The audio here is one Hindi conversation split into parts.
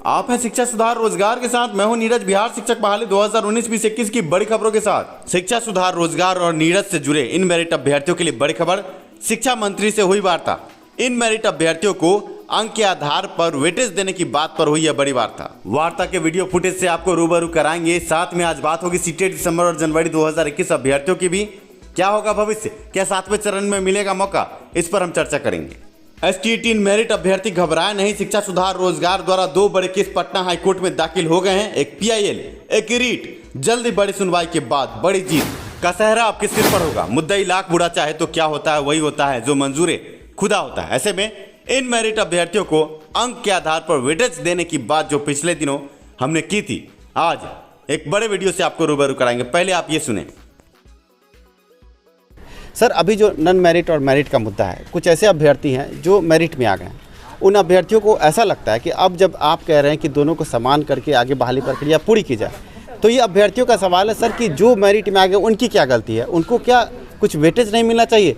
आप हैं शिक्षा सुधार रोजगार के साथ। मैं हूं नीरज। बिहार शिक्षक बहाली 2019-2021 की बड़ी खबरों के साथ। शिक्षा सुधार रोजगार और नीरज से जुड़े इन मेरिट अभ्यर्थियों के लिए बड़ी खबर। शिक्षा मंत्री से हुई वार्ता। इन मेरिट अभ्यर्थियों को अंक के आधार पर वेटेज देने की बात पर हुई है बड़ी वार्ता के वीडियो फुटेज से आपको रूबरू कराएंगे। साथ में आज बात होगी सीटेट दिसंबर और जनवरी 2021 अभ्यर्थियों की भी। क्या होगा भविष्य, क्या 7वें चरण में मिलेगा मौका, इस पर हम चर्चा करेंगे। STET मेरिट अभ्यर्थी घबराए नहीं। शिक्षा सुधार रोजगार द्वारा 2 बड़े केस पटना हाईकोर्ट में दाखिल हो गए हैं। एक PIL, एक रीट। जल्दी बड़ी सुनवाई के बाद बड़ी जीत का सहरा आपके सिर पर होगा। मुद्दई लाख बुरा चाहे तो क्या होता है, वही होता है जो मंजूरे खुदा होता है। ऐसे में इन मेरिट अभ्यर्थियों को अंक के आधार पर वेटेज देने की बात जो पिछले दिनों हमने की थी, आज एक बड़े वीडियो से आपको रूबरू कराएंगे। पहले आप ये सुने। सर, अभी जो नॉन मेरिट और मेरिट का मुद्दा है, कुछ ऐसे अभ्यर्थी हैं जो मेरिट में आ गए हैं। उन अभ्यर्थियों को ऐसा लगता है कि अब जब आप कह रहे हैं कि दोनों को समान करके आगे बहाली प्रक्रिया पूरी की जाए, तो ये अभ्यर्थियों का सवाल है सर कि जो मेरिट में आ गए उनकी क्या गलती है, उनको क्या कुछ वेटेज नहीं मिलना चाहिए?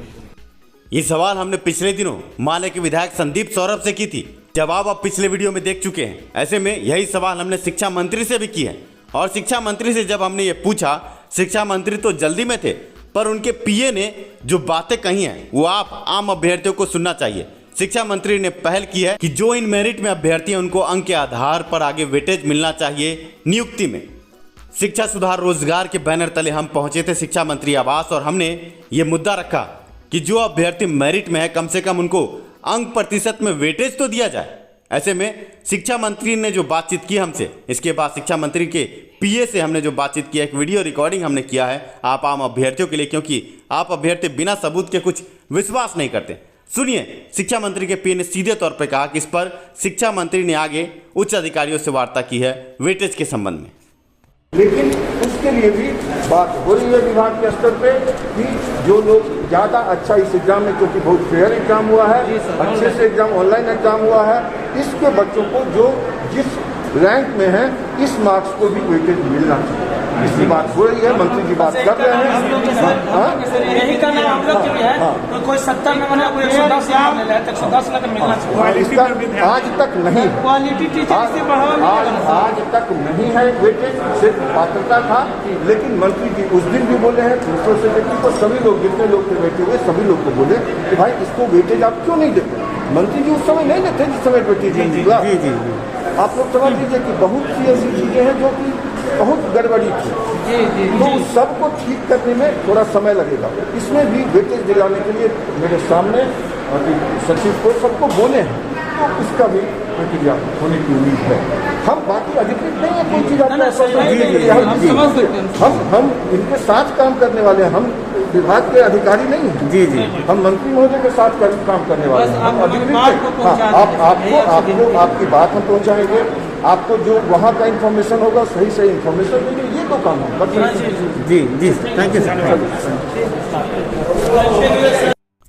ये सवाल हमने पिछले दिनों माले के विधायक संदीप सौरभ से की थी। जवाब आप पिछले वीडियो में देख चुके हैं। ऐसे में यही सवाल हमने शिक्षा मंत्री से भी की है। और शिक्षा मंत्री से जब हमने ये पूछा, शिक्षा मंत्री तो जल्दी में थे, पर उनके PA ने जो बातें कही हैं वो आप आम अभ्यर्थियों को सुनना चाहिए। शिक्षा मंत्री ने पहल की है कि जो इन मेरिट में अभ्यर्थी हैं उनको अंक के आधार पर आगे वेटेज मिलना चाहिए नियुक्ति में। शिक्षा सुधार रोजगार के बैनर तले हम पहुंचे थे शिक्षा मंत्री आवास, और हमने ये मुद्दा रखा कि जो अभ्यर्थी मेरिट में है कम से कम उनको अंक प्रतिशत में वेटेज तो दिया जाए। ऐसे में शिक्षा मंत्री ने जो बातचीत की हमसे, इसके बाद शिक्षा मंत्री के PA से हमने जो बातचीत किया, एक वीडियो रिकॉर्डिंग हमने किया है आप आम अभ्यर्थियों के लिए, क्योंकि आप अभ्यर्थी बिना सबूत के कुछ विश्वास नहीं करते। सुनिए, शिक्षा मंत्री के PA ने सीधे तौर पर कहा कि इस पर शिक्षा मंत्री ने आगे उच्च अधिकारियों से वार्ता की है वेटेज के संबंध में। लेकिन उसके लिए भी बात हो रही है विभाग के स्तर पे कि जो लोग ज़्यादा अच्छा इस एग्जाम में, क्योंकि बहुत फेयर एग्जाम हुआ है, अच्छे से एग्जाम ऑनलाइन एग्जाम हुआ है, इसके बच्चों को जो जिस रैंक में है इस मार्क्स को भी वेटेज मिलना चाहिए। इसकी बात हो रही है, मंत्री जी बात कर रहे हैं। यही करना है हम लोग की है। कोई 70 में बना, कोई 110 में ले, 110 में मिलना चाहिए। इसका आज तक नहीं, क्वालिटी टीचर से बढ़ावा आज तक नहीं है वेटेज, सिर्फ पात्रता था। लेकिन मंत्री जी उस दिन भी बोले हैं, प्रिंसिपल सेक्रेटरी को, सभी लोग जितने लोग थे बैठे हुए सभी लोग को बोले कि भाई इसको वेटेज आप क्यों नहीं देते। मंत्री जी उस समय नहीं देते जिस समय वेटेज मिला। आप लोग समझ लीजिए कि बहुत सी ऐसी चीजें हैं जो कि बहुत गड़बड़ी थी, तो सबको ठीक करने में थोड़ा समय लगेगा। इसमें भी वेटेज दिलाने के लिए मेरे सामने सचिव को सबको बोले हैं, तो इसका भी प्रक्रिया होने की उम्मीद है। हम बाकी अधिकृत नहीं है कोई चीज हम इनके साथ काम करने वाले हैं, हम विभाग के अधिकारी नहीं हैं। जी जी, हम मंत्री महोदय के साथ काम करने वाले हैं। हम अधिकृत आपको आपकी बात हम पहुंचाएंगे। आपको जो वहाँ का इन्फॉर्मेशन होगा सही सही इन्फॉर्मेशन देंगे। ये तो काम है। जी जी, थैंक यू सर।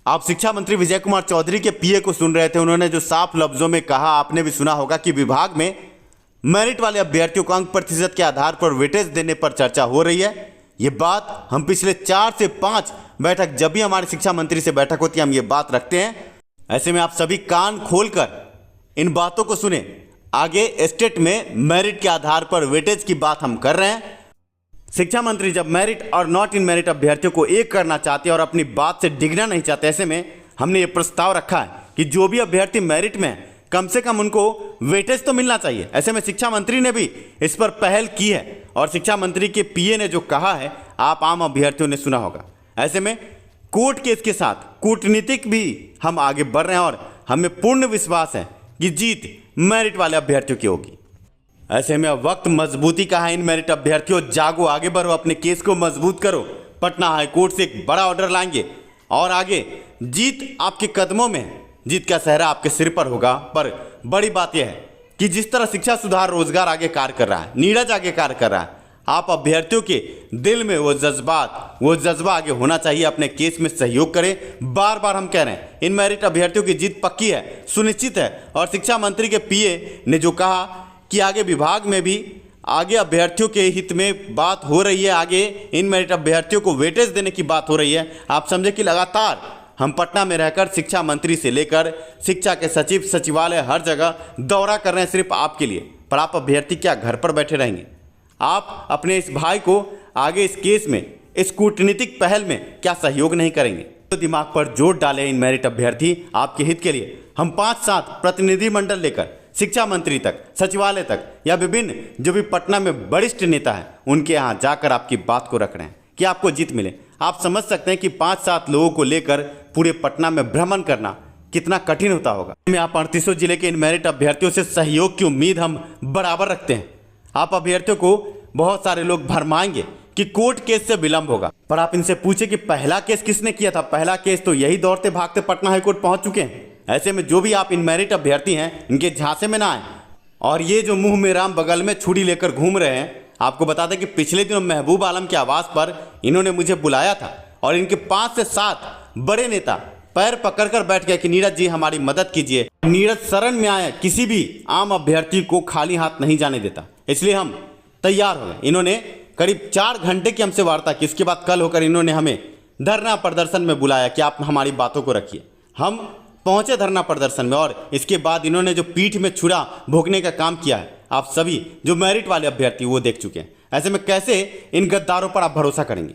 आप शिक्षा मंत्री विजय कुमार चौधरी के PA को सुन रहे थे। उन्होंने जो साफ लफ्जों में कहा, आपने भी सुना होगा कि विभाग में मेरिट वाले अभ्यर्थियों को अंक प्रतिशत के आधार पर वेटेज देने पर चर्चा हो रही है। ये बात हम पिछले 4 से 5 बैठक, जब भी हमारे शिक्षा मंत्री से बैठक होती है, हम ये बात रखते हैं। ऐसे में आप सभी कान खोलकर इन बातों को सुने। आगे स्टेट में मेरिट के आधार पर वेटेज की बात हम कर रहे हैं। शिक्षा मंत्री जब मेरिट और नॉट इन मेरिट अभ्यर्थियों को एक करना चाहते हैं और अपनी बात से डिगना नहीं चाहते, ऐसे में हमने ये प्रस्ताव रखा है कि जो भी अभ्यर्थी मेरिट में है कम से कम उनको वेटेज तो मिलना चाहिए। ऐसे में शिक्षा मंत्री ने भी इस पर पहल की है, और शिक्षा मंत्री के PA ने जो कहा है आप आम अभ्यर्थियों ने सुना होगा। ऐसे में कोर्ट केस के साथ कूटनीतिक भी हम आगे बढ़ रहे हैं, और हमें पूर्ण विश्वास है कि जीत मेरिट वाले अभ्यर्थियों की होगी। ऐसे में अब वक्त मजबूती का है। इन मेरिट अभ्यर्थियों, जागो, आगे बढ़ो, अपने केस को मजबूत करो। पटना हाईकोर्ट से एक बड़ा ऑर्डर लाएंगे और आगे जीत आपके कदमों में है। जीत का सहरा आपके सिर पर होगा। पर बड़ी बात यह है कि जिस तरह शिक्षा सुधार रोजगार आगे कार्य कर रहा है, नीरज आगे कार्य कर रहा है, आप अभ्यर्थियों के दिल में वो जज्बा आगे होना चाहिए। अपने केस में सहयोग करें। बार बार हम कह रहे हैं इन मेरिट अभ्यर्थियों की जीत पक्की है, सुनिश्चित है। और शिक्षा मंत्री के PA ने जो कहा कि आगे विभाग में भी आगे अभ्यर्थियों के हित में बात हो रही है, आगे इन मेरिट अभ्यर्थियों को वेटेज देने की बात हो रही है। आप समझे कि लगातार हम पटना में रहकर शिक्षा मंत्री से लेकर शिक्षा के सचिव, सचिवालय, हर जगह दौरा कर रहे हैं सिर्फ आपके लिए। पर आप अभ्यर्थी क्या घर पर बैठे रहेंगे? आप अपने इस भाई को आगे इस केस में, इस कूटनीतिक पहल में क्या सहयोग नहीं करेंगे? तो दिमाग पर जोर डालें इन मेरिट अभ्यर्थी। आपके हित के लिए हम 5-7 प्रतिनिधिमंडल लेकर शिक्षा मंत्री तक, सचिवालय तक या विभिन्न जो भी पटना में वरिष्ठ नेता हैं उनके यहाँ जाकर आपकी बात को रख रहे हैं कि आपको जीत मिले। आप समझ सकते हैं कि 5-7 लोगों को लेकर पूरे पटना में भ्रमण करना कितना कठिन होता होगा। में आप 38 जिले के इन मेरिट अभ्यर्थियों से सहयोग की उम्मीद हम बराबर रखते हैं। आप अभ्यर्थियों को बहुत सारे लोग भरमाएंगे कि कोर्ट केस से विलंब होगा, पर आप इनसे पूछे कि पहला केस किसने किया था? पहला केस तो यही दौड़ते भागते पटना हाईकोर्ट पहुंच चुके हैं। ऐसे में जो भी आप इन मेरिट अभ्यर्थी हैं इनके झांसे में ना आए। और ये जो मुंह में राम बगल में छुरी लेकर घूम रहे हैं, आपको बता दें कि पिछले दिनों महबूब आलम के आवास पर इन्होंने मुझे बुलाया था और इनके 5 से 7 बड़े नेता पैर पकड़कर बैठ गए कि नीरज जी हमारी मदद कीजिए। नीरज शरण में आया, किसी भी आम अभ्यर्थी को खाली हाथ नहीं जाने देता, इसलिए हम तैयार हो गए। इन्होंने करीब 4 घंटे की हमसे वार्ता की। इसके बाद कल होकर इन्होंने हमें धरना प्रदर्शन में बुलाया कि आप हमारी बातों को रखिए। हम पहुंचे धरना प्रदर्शन में और इसके बाद इन्होंने जो पीठ में छुरा भोंकने का काम किया है, आप सभी जो मेरिट वाले अभ्यर्थी वो देख चुके हैं। ऐसे में कैसे इन गद्दारों पर आप भरोसा करेंगे?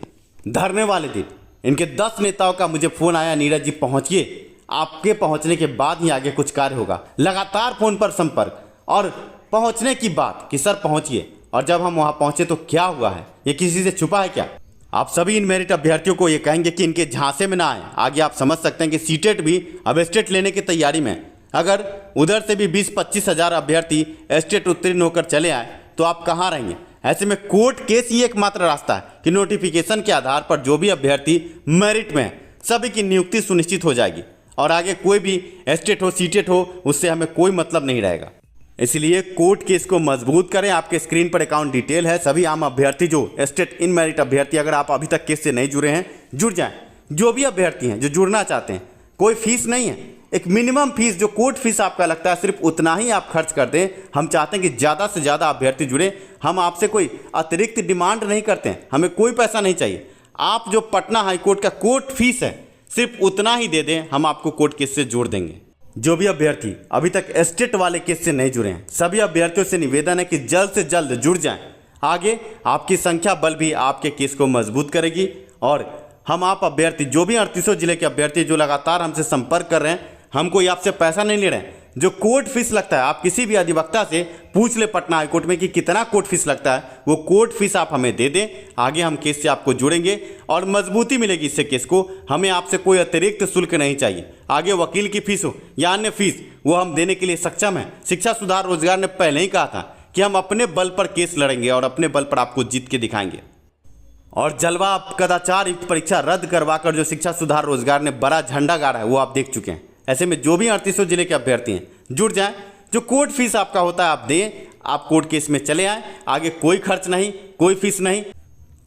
धरने वाले दिन इनके 10 नेताओं का मुझे फोन आया, नीरज जी पहुंचिए, आपके पहुंचने के बाद ही आगे कुछ कार्य होगा। लगातार फोन पर संपर्क और पहुंचने की बात कि सर पहुंचिए। और जब हम वहां पहुंचे तो क्या हुआ है? ये किसी से छुपा है क्या? आप सभी इन मेरिट अभ्यर्थियों को ये कहेंगे कि इनके झांसे में ना आए। आगे आप समझ सकते हैं कि सीटेट भी अब स्टेट लेने की तैयारी में है। अगर उधर से भी 20-25 हज़ार अभ्यर्थी स्टेट उत्तीर्ण होकर चले आए तो आप कहाँ रहेंगे? ऐसे में कोर्ट केस ही एकमात्र रास्ता है कि नोटिफिकेशन के आधार पर जो भी अभ्यर्थी मेरिट में है सभी की नियुक्ति सुनिश्चित हो जाएगी और आगे कोई भी स्टेट हो, सीटेट हो, उससे हमें कोई मतलब नहीं रहेगा। इसलिए कोर्ट केस को मजबूत करें। आपके स्क्रीन पर अकाउंट डिटेल है। सभी आम अभ्यर्थी जो स्टेट इन मेरिट अभ्यर्थी, अगर आप अभी तक केस से नहीं जुड़े हैं, जुड़ जाएं। जो भी अभ्यर्थी हैं जो जुड़ना चाहते हैं, कोई फीस नहीं है, एक मिनिमम फीस जो कोर्ट फीस आपका लगता है सिर्फ उतना ही आप खर्च कर दें। हम चाहते हैं कि ज़्यादा से ज़्यादा अभ्यर्थी जुड़े। हम आपसे कोई अतिरिक्त डिमांड नहीं करते हैं, हमें कोई पैसा नहीं चाहिए। आप जो पटना हाईकोर्ट का कोर्ट फीस है सिर्फ उतना ही दे दें, हम आपको कोर्ट केस से जोड़ देंगे। जो भी अभ्यर्थी अभी तक स्टेट वाले केस से नहीं जुड़े हैं, सभी अभ्यर्थियों से निवेदन है कि जल्द से जल्द जुड़ जाएं। आगे आपकी संख्या बल भी आपके केस को मजबूत करेगी और हम आप अभ्यर्थी जो भी 38 जिले के अभ्यर्थी जो लगातार हमसे संपर्क कर रहे हैं, हम कोई आपसे पैसा नहीं ले रहे हैं। जो कोर्ट फीस लगता है, आप किसी भी अधिवक्ता से पूछ ले पटना हाईकोर्ट में कि कितना कोर्ट फीस लगता है, वो कोर्ट फीस आप हमें दे दें। आगे हम केस से आपको जोड़ेंगे और मजबूती मिलेगी इससे केस को। हमें आपसे कोई अतिरिक्त शुल्क नहीं चाहिए। आगे वकील की फीस हो या अन्य फीस, वो हम देने के लिए सक्षम हैं। शिक्षा सुधार रोजगार ने पहले ही कहा था कि हम अपने बल पर केस लड़ेंगे और अपने बल पर आपको जीत के दिखाएंगे। और जलवा कदाचार युक्त परीक्षा रद्द करवाकर जो शिक्षा सुधार रोजगार ने बड़ा झंडा गाड़ा है वो आप देख चुके हैं। ऐसे में जो भी 38 जिले के अभ्यर्थी हैं जुड़ जाएं। जो कोर्ट फीस आपका होता है आप दें, आप कोर्ट केस में चले आएँ। आगे कोई खर्च नहीं, कोई फीस नहीं।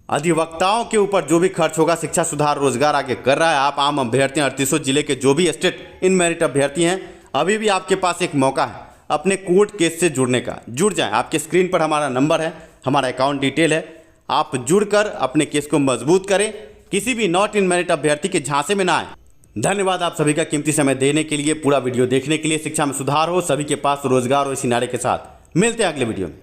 अधिवक्ताओं के ऊपर जो भी खर्च होगा शिक्षा सुधार रोजगार आगे कर रहा है। आप आम अभ्यर्थी 38 जिले के जो भी स्टेट इन मेरिट अभ्यर्थी हैं, अभी भी आपके पास एक मौका है अपने कोर्ट केस से जुड़ने का। जुड़ जाएं। आपके स्क्रीन पर हमारा नंबर है, हमारा अकाउंट डिटेल है। आप जुड़कर अपने केस को मजबूत करें। किसी भी नॉट इन मेरिट अभ्यर्थी के झांसे में ना आए। धन्यवाद आप सभी का कीमती समय देने के लिए, पूरा वीडियो देखने के लिए। शिक्षा में सुधार हो, सभी के पास रोजगार हो, इसी नारे के साथ मिलते हैं अगले वीडियो में।